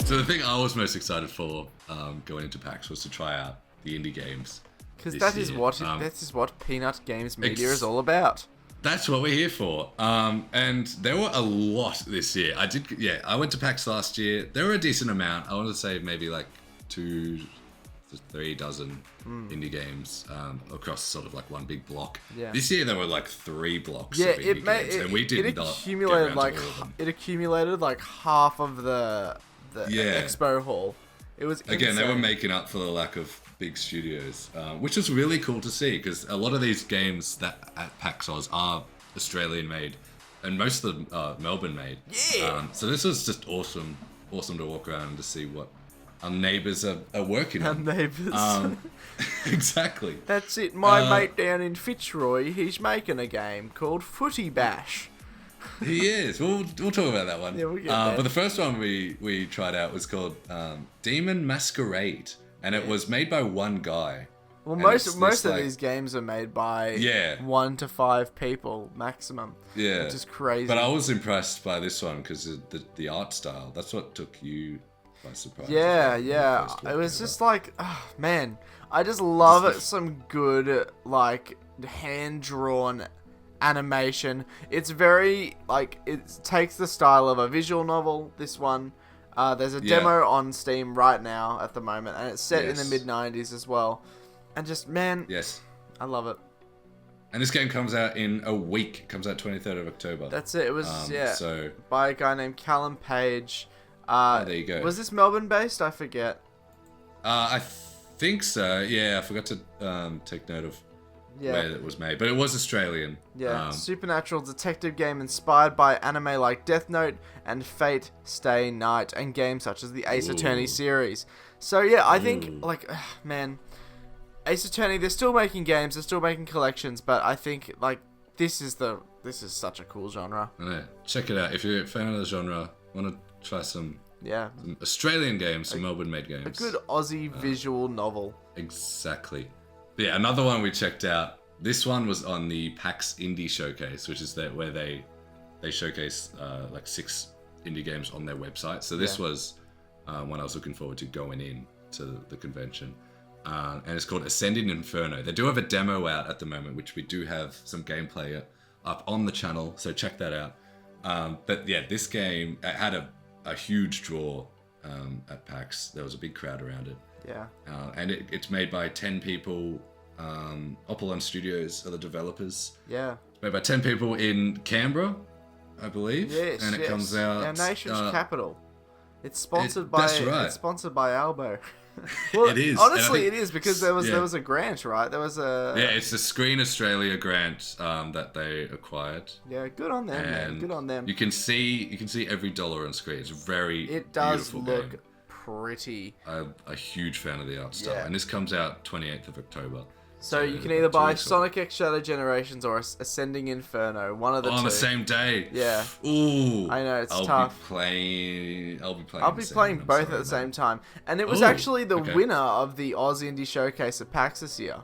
So the thing I was most excited for going into PAX was to try out the indie games. Because that is what Peanut Games Media is all about. That's what we're here for. And there were a lot this year. I went to PAX last year. There were a decent amount. I want to say maybe like 2 to 3 dozen indie games across sort of like one big block. Yeah. This year there were like 3 blocks of indie games, and we did not accumulated get around to all of them. It accumulated like half of the expo hall. It was Again, insane. they were making up for the lack of big studios, which is really cool to see because a lot of these games that at PAX Aus are Australian made, and most of them are Melbourne made. Yeah. So this was just awesome to walk around and to see what our neighbours are working on. Our neighbours. Exactly. That's it. My mate down in Fitzroy, he's making a game called Footy Bash. He is. We'll talk about that one. Yeah, we'll get there. But the first one we tried out was called Daemon Masquerade, and it was made by one guy. Well, most of these games are made by 1 to 5 people maximum. Yeah, which is crazy. But I was impressed by this one because the art style. That's what took you by surprise. Yeah. It was just like, oh, man, I just love it. Some good like hand drawn animation. It's very like it takes the style of a visual novel. This one. There's a demo on Steam right now at the moment, and it's set in the mid-90s as well. And just, man, I love it. And this game comes out in a week. It comes out 23rd of October. That's it. It was, so by a guy named Callum Page. There you go. Was this Melbourne-based? I forget. I think so. Yeah, I forgot to take note of where it was made. But it was Australian. Yeah, supernatural detective game inspired by anime like Death Note and Fate Stay Night and games such as the Ace Attorney series. So, yeah, I think, like, man... Ace Attorney, they're still making games, they're still making collections, but I think like this is such a cool genre. Yeah, check it out if you're a fan of the genre. Want to try some Australian games, some Melbourne-made games. A good Aussie visual novel. Exactly. But yeah, another one we checked out. This one was on the PAX Indie Showcase, which is where they showcase like 6 indie games on their website. So this was one I was looking forward to going in to the convention. And it's called Ascending Inferno. They do have a demo out at the moment, which we do have some gameplay up on the channel, so check that out. But yeah, this game had a huge draw at PAX. There was a big crowd around it. Yeah. And it's made by 10 people. Opalon Studios are the developers. Yeah. It's made by 10 people in Canberra, I believe. Yes. And it comes out. Our nation's capital. It's sponsored by. That's right. It's sponsored by Albo. Well, it is. Honestly, it is because there was a grant, right? There was a it's the Screen Australia grant that they acquired. Yeah, good on them, man. Good on them. You can see every dollar on screen. It's It does beautiful look game. Pretty. I'm a huge fan of the art style, and this comes out 28th of October. So you can either buy Sonic X Shadow Generations or Ascending Inferno, one of the two. On the same day. Yeah. Ooh. I know, it's tough. I'll be playing both at the same time. And it was actually the winner of the Oz Indie Showcase at PAX this year.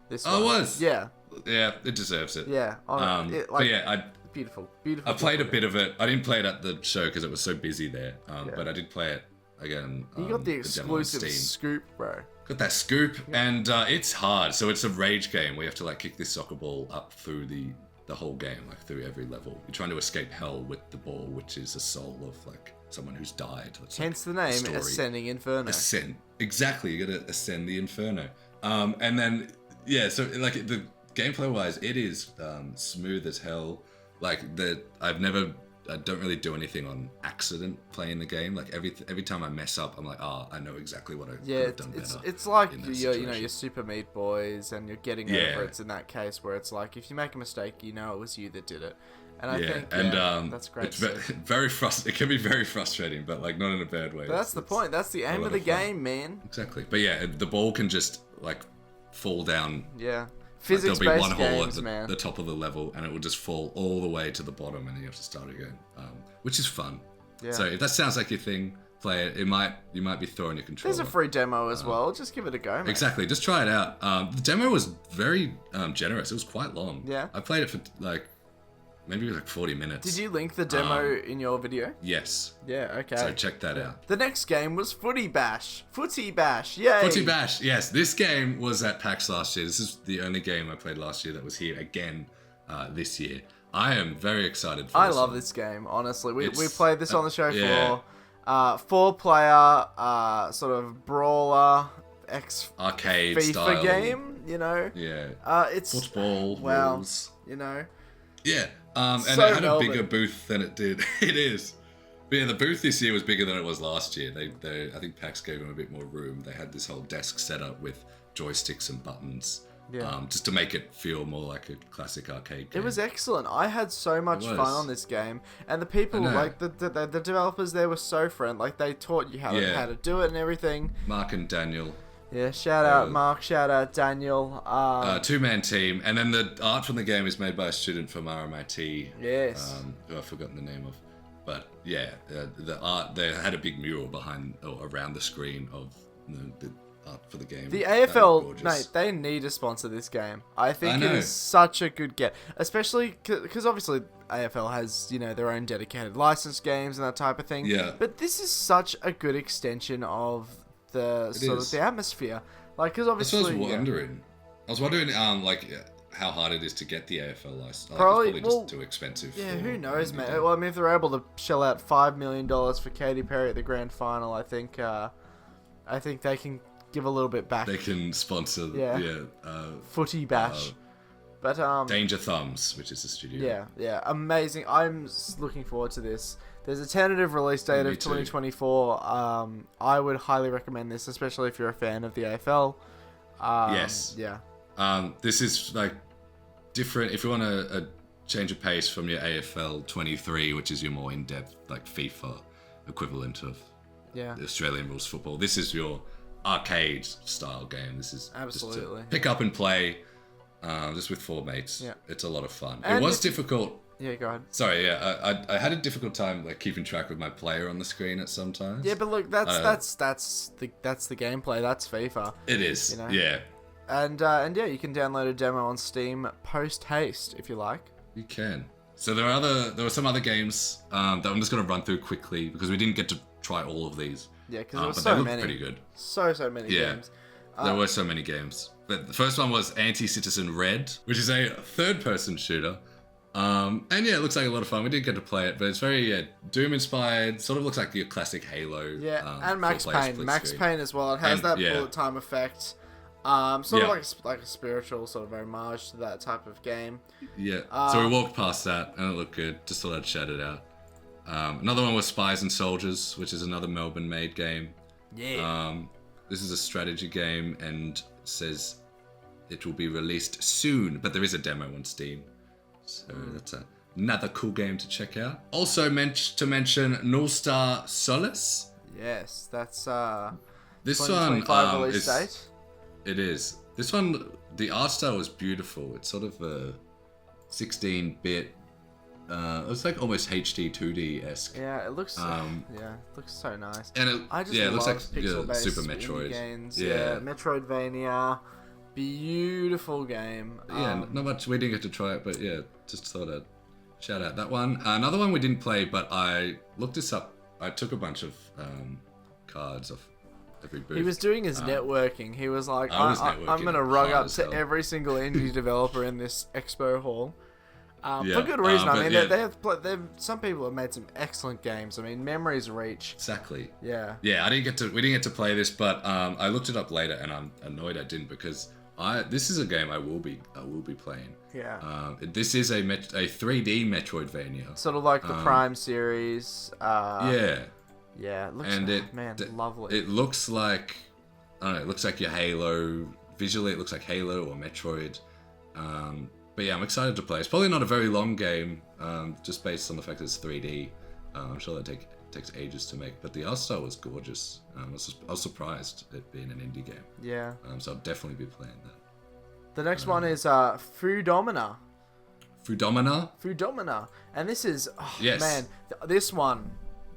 It was? Yeah. Yeah, it deserves it. Yeah. But yeah, beautiful. I played a bit of it. I didn't play it at the show because it was so busy there. But I did play it again. You got the exclusive scoop, bro. Got that scoop, and it's hard. So it's a rage game where you have to like kick this soccer ball up through the whole game, like through every level. You're trying to escape hell with the ball, which is the soul of like someone who's died. That's hence the name, Ascending Inferno. Ascend. Exactly, you gotta ascend the Inferno. And then so like the gameplay wise, it is smooth as hell. Like I don't really do anything on accident playing the game. Like every time I mess up, I'm like, I know exactly what I could have done better. It's like your Super Meat Boys, and you're getting over it in that case where it's like if you make a mistake, you know it was you that did it. And I think that's great. It's very frustrating. It can be very frustrating, but like not in a bad way. But that's the point. That's the aim of the game, man. Exactly. But yeah, the ball can just like fall down. Yeah. Physics-based there'll be one hole games, at the top of the level, and it will just fall all the way to the bottom, and then you have to start again, which is fun. Yeah. So if that sounds like your thing, play it. You might be throwing your controller. There's a free demo as well. Just give it a go, mate. Exactly. Just try it out. The demo was very generous. It was quite long. Yeah. I played it for like maybe like 40 minutes. Did you link the demo in your video? Yes. Yeah, okay. So check that out. The next game was Footy Bash. Footy Bash, yay! Footy Bash, yes. This game was at PAX last year. This is the only game I played last year that was here again this year. I am very excited for this. I love this game, honestly. We played this on the show floor. 4-player, sort of brawler, arcade FIFA style game, you know? Yeah. It's football rules. You know? Yeah. And So it had Melbourne. a bigger booth than it did. It is. But yeah, the booth this year was bigger than it was last year. They I think PAX gave them a bit more room. They had this whole desk set up with joysticks and buttons. Yeah. Just to make it feel more like a classic arcade game. It was excellent. I had so much fun on this game, and the people, like the developers there, were so friendly. Like they taught you how to do it and everything. Mark and Daniel. Yeah, shout out Mark, shout out Daniel. 2-man team, and then the art from the game is made by a student from RMIT. Yes. Who I've forgotten the name of, but yeah, the art, they had a big mural behind or around the screen of the art for the game. The AFL, mate, they need to sponsor this game. I think it is such a good get, especially because obviously AFL has, you know, their own dedicated licensed games and that type of thing. Yeah. But this is such a good extension of the the atmosphere. Like, because obviously, I was wondering, like, how hard it is to get the AFL license. Probably, it's probably just too expensive. Yeah, who knows, man. Well, I mean, if they're able to shell out $5 million for Katy Perry at the grand final, I think they can give a little bit back. They can sponsor, Footy Bash. But Danger Thumbs, which is the studio. Yeah, amazing. I'm looking forward to this. There's a tentative release date of 2024. I would highly recommend this, especially if you're a fan of the AFL. Yes. Yeah. This is like different. If you want a change of pace from your AFL 23, which is your more in-depth, like FIFA equivalent of the Australian rules football, this is your arcade style game. This is absolutely just pick up and play, just with 4 mates. Yeah. It's a lot of fun. And it was difficult. Yeah, go ahead. Sorry, I had a difficult time like keeping track of my player on the screen at some times. Yeah, but look, that's the gameplay. That's FIFA. It is. You know? Yeah. And yeah, you can download a demo on Steam post haste if you like. You can. So there were some other games that I'm just gonna run through quickly because we didn't get to try all of these. Yeah, because there were but so they many. Pretty good. So many games. There were so many games. But the first one was Anticitizen Red, which is a third-person shooter. And yeah, it looks like a lot of fun. We didn't get to play it, but it's very Doom-inspired. Sort of looks like your classic Halo. Yeah, and Max Payne. Max Payne as well. It has that bullet time effect. Sort of like a spiritual sort of homage to that type of game. Yeah. So we walked past that, and it looked good. Just thought I'd shout it out. Another one was Spies and Soldiers, which is another Melbourne-made game. Yeah. This is a strategy game, and says it will be released soon, but there is a demo on Steam. So that's another cool game to check out. Also to mention Nullstar Solus. Yes, that's this one release date. It is. This one, the art style is beautiful. It's sort of a 16-bit. It's like almost HD 2D-esque. Yeah, it looks. It looks so nice. And it looks like pixel-based Super Metroid. Games. Yeah, Metroidvania. Beautiful game. Yeah, not much. We didn't get to try it, but yeah, just thought I'd shout out that one. Another one we didn't play, but I looked this up. I took a bunch of cards off every booth. He was doing his networking. He was like, I'm going to rug up to every single indie developer in this expo hall. For good reason. I mean, some people have made some excellent games. I mean, Memories Reach. Exactly. Yeah. Yeah, we didn't get to play this, but I looked it up later, and I'm annoyed I didn't because this is a game I will be playing. Yeah. This is a 3D Metroidvania. Sort of like the Prime series. Yeah. Yeah, it looks lovely. It looks like, I don't know, it looks like your Halo. Visually, it looks like Halo or Metroid. But yeah, I'm excited to play. It's probably not a very long game, just based on the fact that it's 3D. I'm sure that takes ages to make, but the art style was gorgeous. I was surprised it being an indie game. Yeah. So I'll definitely be playing that. The next one is Foodomina. Foodomina? And this is, man,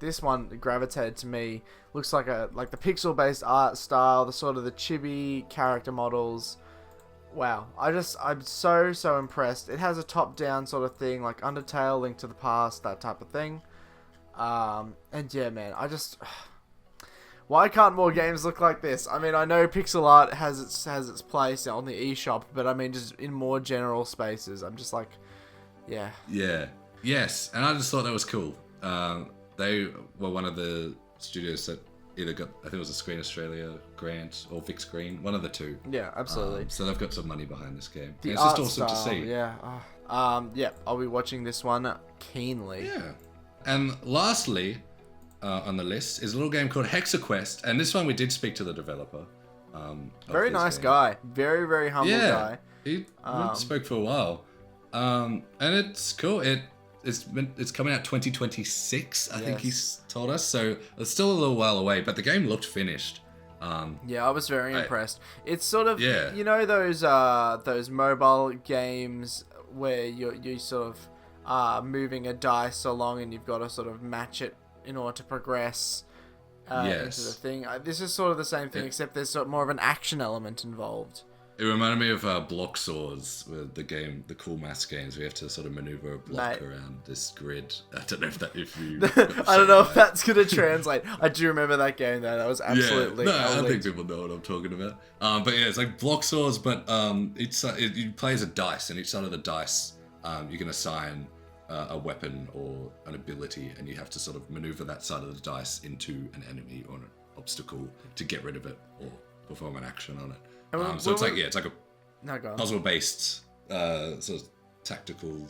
this one gravitated to me. Looks like the pixel-based art style, the sort of the chibi character models. wow. I'm so impressed. It has a top-down sort of thing, like Undertale, Link to the Past, that type of thing. And yeah, man, why can't more games look like this? I mean, I know pixel art has its place on the eShop, but I mean, just in more general spaces, I'm just like, yeah. Yeah. Yes, and I just thought that was cool. They were one of the studios that either got, I think it was a Screen Australia grant or Vic Screen, one of the two. Yeah, absolutely. So they've got some money behind this game. The it's art just awesome style, to see. Yeah. Yeah, I'll be watching this one keenly. Yeah. And lastly, on the list is a little game called Hexa Quest, and this one we did speak to the developer. Very nice guy. Very, very humble guy. He spoke for a while. And it's cool. It's coming out 2026, I think he's told us. So it's still a little while away, but the game looked finished. Yeah, I was very impressed. It's sort of, Yeah. you know, those mobile games where you sort of moving a dice along and you've got to sort of match it in order to progress into the thing. This is sort of the same thing, except there's sort of more of an action element involved. It reminded me of Block Swords, with the cool maths games. We have to sort of maneuver a block around this grid. I don't know if you. I don't know if that's gonna translate. I do remember that game though. That was absolutely. Yeah, no, I think people know what I'm talking about. But yeah, it's like Block Swords, but you play as a dice, and each side of the dice, you can assign a weapon or an ability, and you have to sort of maneuver that side of the dice into an enemy or an obstacle to get rid of it or perform an action on it. So it's like a puzzle-based sort of tactical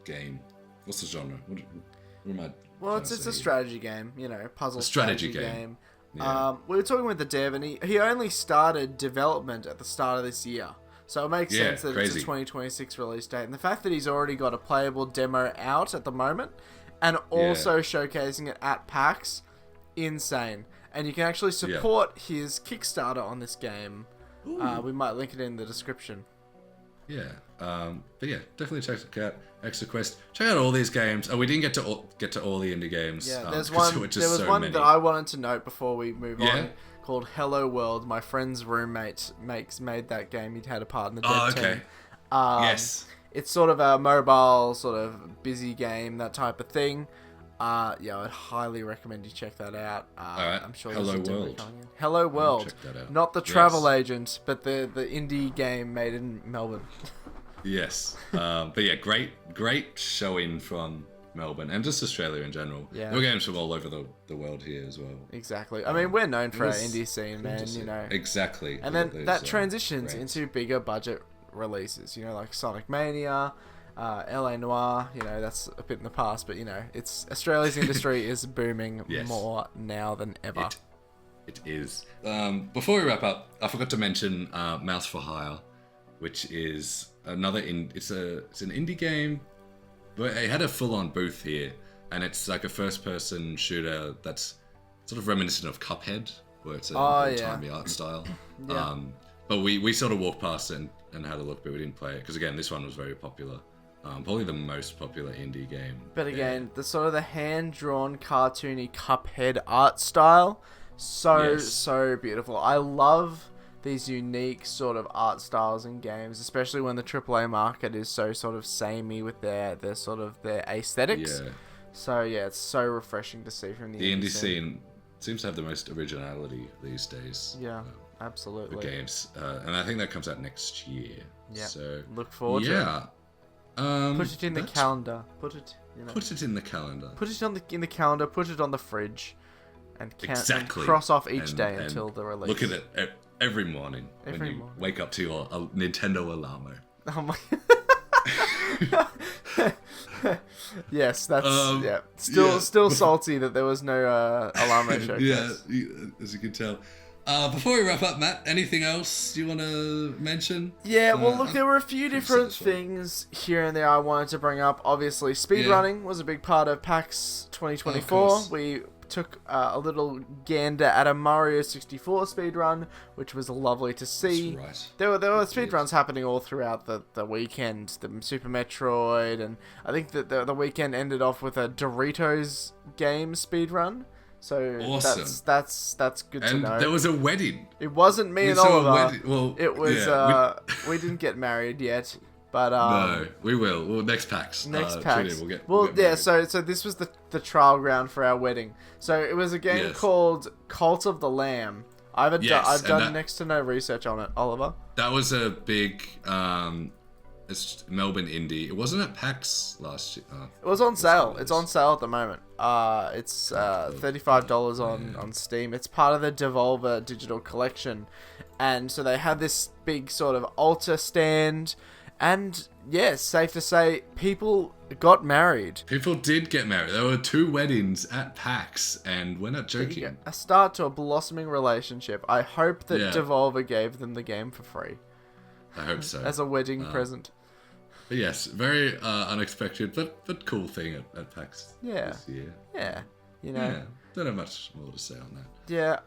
game. What's the genre? What am I? Well, it's a strategy game, you know, puzzle strategy game. Yeah. We were talking with the dev, and he only started development at the start of this year. So it makes sense that it's a 2026 release date. And the fact that he's already got a playable demo out at the moment and also showcasing it at PAX, insane. And you can actually support his Kickstarter on this game. We might link it in the description. Yeah. But yeah, definitely check it out. Hexa Quest. Check out all these games. We didn't get to all the indie games. Yeah, there was one that I wanted to note before we move on. Called Hello World. My friend's roommate made that game. He'd had a part in the dev team. Yes. It's sort of a mobile, sort of busy game, that type of thing. Yeah, I'd highly recommend you check that out. Alright. I'm sure Hello World. Hello World. Check that out. Not the travel agent, but the indie game made in Melbourne. Yes. But yeah, great showing from Melbourne and just Australia in general. Yeah. There were games from all over the world here as well. Exactly. I mean, we're known for our indie scene, man, you know. Exactly. And then that transitions into bigger budget releases, you know, like Sonic Mania, LA Noire, you know, that's a bit in the past, but you know, it's Australia's industry is booming more now than ever. It is. Before we wrap up, I forgot to mention Mouse for Hire, which is another it's an indie game, but it had a full-on booth here, and it's like a first-person shooter that's sort of reminiscent of Cuphead, where it's a old-timey art style. But we sort of walked past it and had a look, but we didn't play it because again, this one was very popular. Probably the most popular indie game. But again, the sort of the hand-drawn, cartoony Cuphead art style, so beautiful. I love these unique sort of art styles in games, especially when the AAA market is so sort of samey with their sort of their aesthetics. Yeah. So yeah, it's so refreshing to see from the indie scene. Seems to have the most originality these days. Yeah, absolutely. The games, and I think that comes out next year. Yeah. So look forward to it. Put it in the calendar. Put it in the calendar. Put it in the calendar. Put it on the fridge, and and cross off each day until the release. Look at it every morning when you wake up to your Nintendo alarm. Oh my! Yes, that's Still salty that there was no alarm showcase. Yeah, as you can tell. Before we wrap up, Matt, anything else you want to mention? Yeah, well, look, there were a few different things here and there I wanted to bring up. Obviously, speedrunning was a big part of PAX 2024. We took a little gander at a Mario 64 speedrun, which was lovely to see. That's right. There were speedruns happening all throughout the weekend. The Super Metroid, and I think that the weekend ended off with a Doritos game speedrun. So Awesome. that's good to And know. there was a wedding. It wasn't me We and saw a Oliver. wedding. Well, It was yeah, we didn't get married yet, but no, we will. Well, next PAX. next PAX. We'll get yeah. married. So this was the trial ground for our wedding. So it was a game Yes. called Cult of the Lamb. I've Yes, done next to no research on it, Oliver. That was a big it's Melbourne indie. It wasn't at PAX last year. It was on sale. it It's is. on sale at the moment. It's $35 on Steam. It's part of the Devolver Digital Collection, and so they had this big sort of altar stand, and yes, safe to say, people got married. People did get married. There were 2 weddings at PAX, and we're not joking. A start to a blossoming relationship. I hope that Yeah. Devolver gave them the game for free I hope so. as a wedding present. But yes, very unexpected, but cool thing at PAX Yeah. this year. Yeah, Yeah, don't have much more to say on that. Yeah,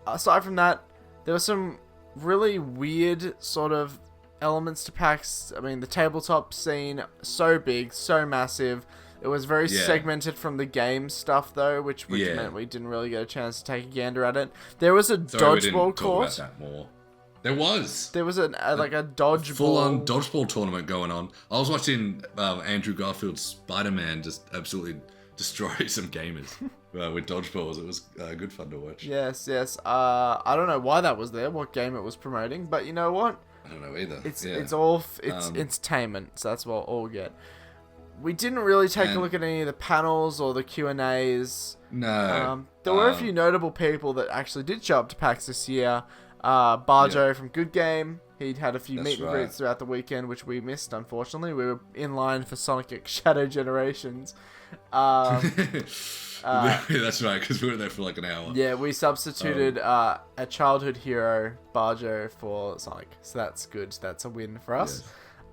aside from that, there were some really weird sort of elements to PAX. I mean, the tabletop scene, so big, so massive. It was very Yeah. segmented from the game stuff, though, which Yeah. meant we didn't really get a chance to take a gander at it. There was a Sorry, we didn't dodgeball talk course. about that more. There was. There was a dodgeball. Full-on dodgeball tournament going on. I was watching Andrew Garfield's Spider-Man just absolutely destroy some gamers with dodgeballs. It was good fun to watch. Yes. I don't know why that was there, what game it was promoting, but you know what? I don't know either. It's Yeah. it's entertainment, so that's what we'll get. We didn't really take a look at any of the panels or the Q&As. No. There were a few notable people that actually did show up to PAX this year. Barjo from Good Game. He'd had a few That's meet and right. greets throughout the weekend, which we missed, unfortunately. We were in line for Sonic X Shadow Generations. That's right, because we were there for like an hour. Yeah, we substituted a childhood hero, Barjo, for Sonic. So that's good. That's a win for us.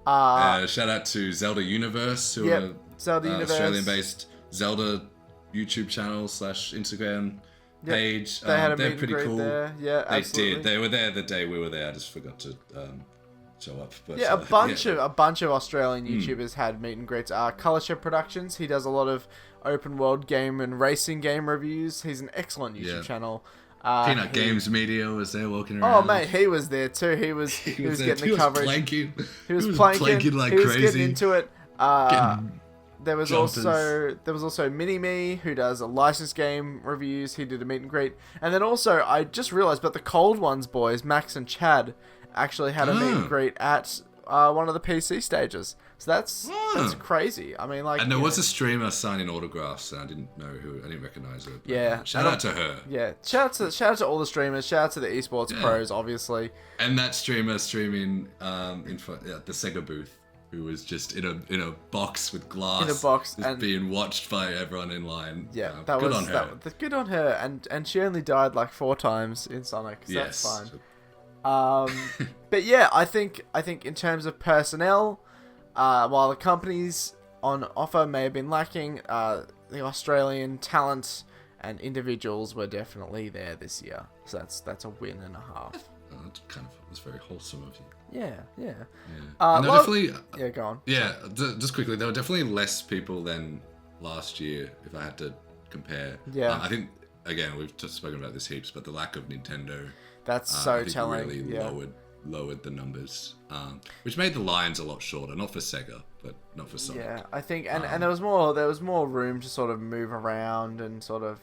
Yes. Shout out to Zelda Universe, who Yep, are Zelda Universe. Australian-based Zelda YouTube channel / Instagram page. They had a they're meet and pretty greet cool. there. Yeah, They absolutely. did. They were there the day we were there. I just forgot to show up. But, Yeah, a bunch yeah. of Australian YouTubers had meet and greets. Colorshed Productions, he does a lot of open world game and racing game reviews. He's an excellent YouTube channel. Peanut Games Media was there walking around. Oh mate, he was there too. He was getting the coverage. Planking. He was planking like crazy. He was getting into it. There was jumpers. also Mini Me, who does a licensed game reviews. He did a meet and greet, and then also I just realized, but the Cold Ones boys, Max and Chad, actually had a meet and greet at one of the PC stages. So that's crazy. I mean, like, And there was a streamer signing autographs, and I didn't know who. I didn't recognize her. But, Yeah. shout out to her. Yeah, shout out to all the streamers. Shout out to the esports pros, obviously. And that streamer streaming in front the Sega booth, who was just in a box with glass, In a box, just and- being watched by everyone in line. Yeah, good on her. Good on her, and she only died like 4 times in Sonic, so Yes. that's fine. But yeah, I think in terms of personnel, while the companies on offer may have been lacking, the Australian talent and individuals were definitely there this year. So that's a win and a half. That kind of was very wholesome of you. Yeah. Yeah. And there were definitely. Yeah, go on. Yeah, just quickly, there were definitely less people than last year, if I had to compare. Yeah. I think, again, we've just spoken about this heaps, but the lack of Nintendo That's I so think telling. really Yeah. lowered the numbers, which made the lines a lot shorter. Not for Sega, but not for Sonic. Yeah, I think, and there was more room to sort of move around and sort of,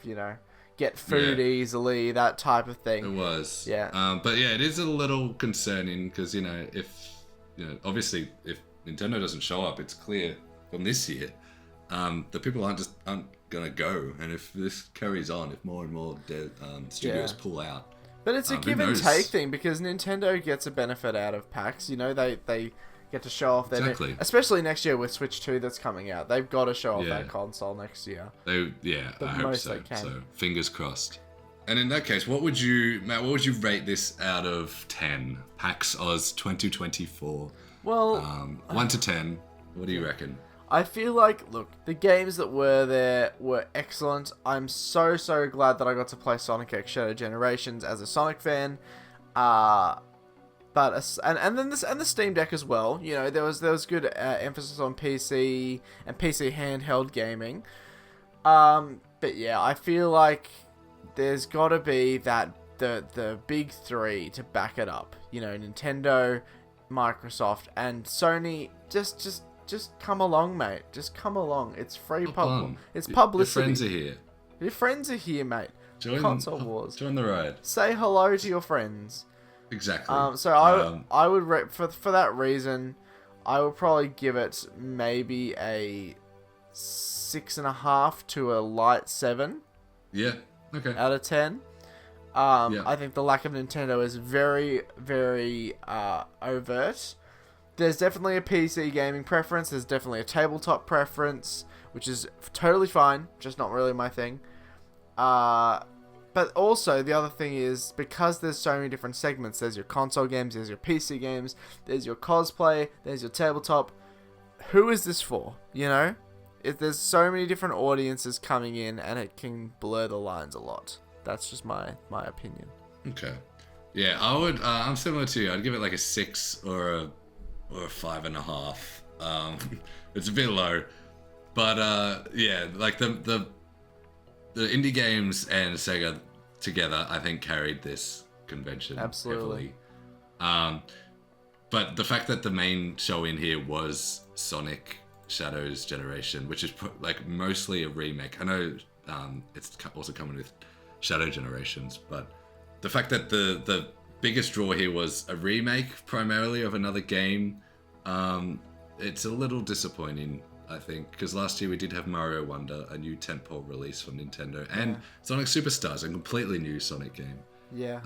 get food easily, that type of thing. It was. Yeah. But yeah, it is a little concerning because, obviously if Nintendo doesn't show up, it's clear from this year that people aren't going to go. And if this carries on, if more and more studios pull out. But it's a who give and knows? take thing because Nintendo gets a benefit out of PAX. They get to show off their Exactly. especially next year with Switch 2 that's coming out. They've got to show off Yeah. that console next year. I hope most so. they can. So fingers crossed. And in that case, Matt, what would you rate this out of 10? PAX Aus 2024. Well, 1 to 10. What do you reckon? I feel like, look, the games that were there were excellent. I'm so glad that I got to play Sonic X Shadow Generations as a Sonic fan. And the Steam Deck as well. There was good emphasis on PC and PC handheld gaming. But yeah, I feel like there's got to be that the big three to back it up. You know, Nintendo, Microsoft, and Sony. Just come along, mate. Just come along. It's free It's publicity. Your friends are here. Your friends are here, mate. Join Console Wars. Join the ride. Say hello to your friends. Exactly. So I would for that reason, I would probably give it maybe a 6.5 to a light 7. Yeah. Okay. Out of 10. I think the lack of Nintendo is very, very overt. There's definitely a PC gaming preference. There's definitely a tabletop preference, which is totally fine. Just not really my thing. But also, the other thing is, because there's so many different segments, there's your console games, there's your PC games, there's your cosplay, there's your tabletop. Who is this for? You know? There's so many different audiences coming in, and it can blur the lines a lot. That's just my opinion. Okay. Yeah, I would. I'm similar to you. I'd give it like a 6 or a 5.5. It's a bit low, but yeah, like the indie games and Sega together, I think carried this convention absolutely heavily. But the fact that the main show in here was Sonic Shadows Generation, which is like mostly a remake. I know it's also coming with Shadow Generations, but the fact that the biggest draw here was a remake primarily of another game, it's a little disappointing, I think, because last year we did have Mario Wonder, a new tentpole release from Nintendo, and Sonic Superstars, a completely new Sonic game. Yeah.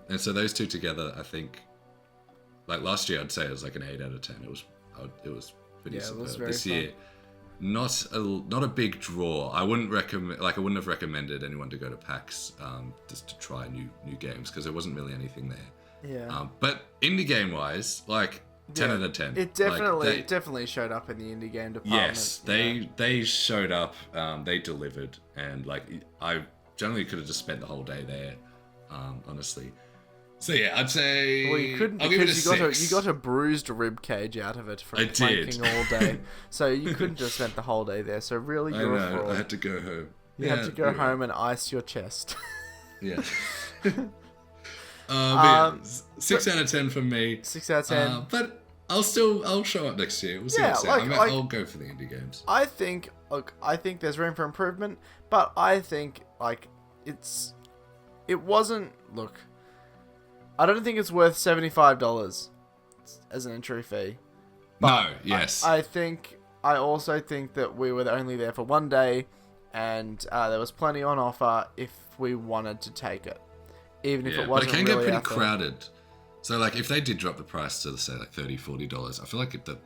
And so those two together, I think, like last year, I'd say it was like an 8 out of 10. It was pretty superb. It was very this fun. year, not a big draw. I wouldn't have recommended anyone to go to PAX just to try new games, because there wasn't really anything there. Yeah. But indie game wise, like 10 out of 10. It definitely showed up in the indie game department. Yes, they showed up. They delivered, and like I generally could have just spent the whole day there. Honestly. So yeah, I'd say. Well, you couldn't, because you got a bruised rib cage out of it from planking all day. So you couldn't just spend the whole day there. So really, you're a fraud. I had to go home. You had to go home and ice your chest. Yeah. Yeah, 6 out of 10 from me. 6 out of 10. But I'll show up next year. We'll see what's I'll go for the indie games. I think there's room for improvement, but I think it wasn't. Look, I don't think it's worth $75 as an entry fee. No, yes. I also think that we were only there for one day, and there was plenty on offer if we wanted to take it, even if it wasn't. But it can really get pretty crowded. So like, if they did drop the price to say like $30, $40, I feel like the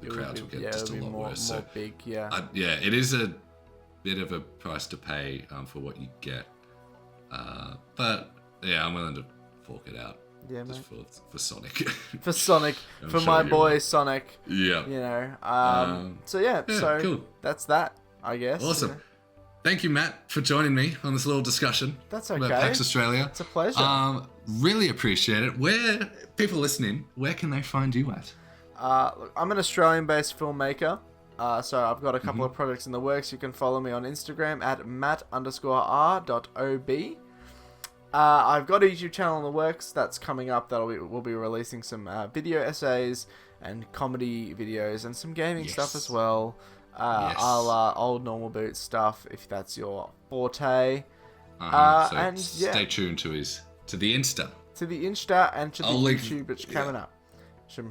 crowds would get just a lot worse. More big, yeah. It is a bit of a price to pay for what you get. But yeah, I'm willing to fork it out. Yeah, just for Sonic. For Sonic, for my boy Sonic. Yeah. You know. So cool. That's that, I guess. Awesome. You know. Thank you, Matt, for joining me on this little discussion. That's okay. About PAX Australia. It's a pleasure. Really appreciate it. Where people listening, where can they find you at? Look, I'm an Australian-based filmmaker. So I've got a couple of projects in the works. You can follow me on Instagram at matt_r.ob. I've got a YouTube channel in the works that's coming up. We'll be releasing some video essays and comedy videos and some gaming stuff as well. Old normal boot stuff if that's your forte. Stay tuned to the Insta. To the Insta and to the YouTube, which coming up.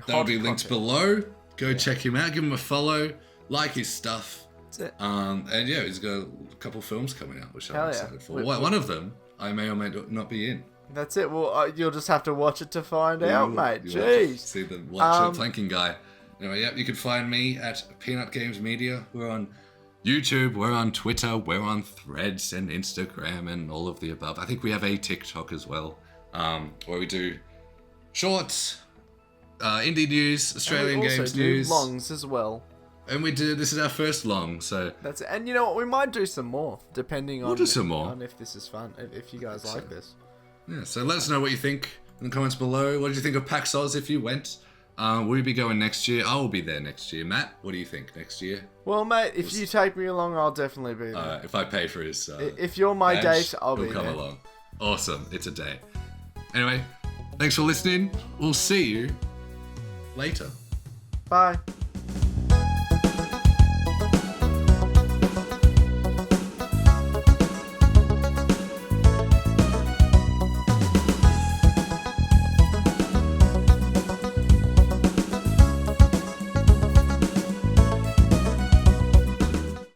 There'll be links below. Go check him out. Give him a follow. Like his stuff. That's it. And yeah, he's got a couple films coming out, which I'm excited for. One of them I may or may not be in. That's it. Well, you'll just have to watch it to find out, mate. Jeez. See the watch planking guy. Anyway, you can find me at Peanut Games Media. We're on YouTube, we're on Twitter, we're on Threads and Instagram and all of the above. I think we have a TikTok as well, where we do shorts, indie news, Australian games news. Longs as well. And this is our first long, so... That's it. And you know what, we might do some more, depending on if this is fun, if you guys like this. Yeah, so let us know what you think in the comments below. What did you think of PAX Aus if you went? Will we be going next year? I will be there next year. Matt, what do you think next year? Well, mate, if you take me along, I'll definitely be there. If I pay for his... if you're my badge, date, I'll be he'll there. come along. Awesome. It's a date. Anyway, thanks for listening. We'll see you later. Bye.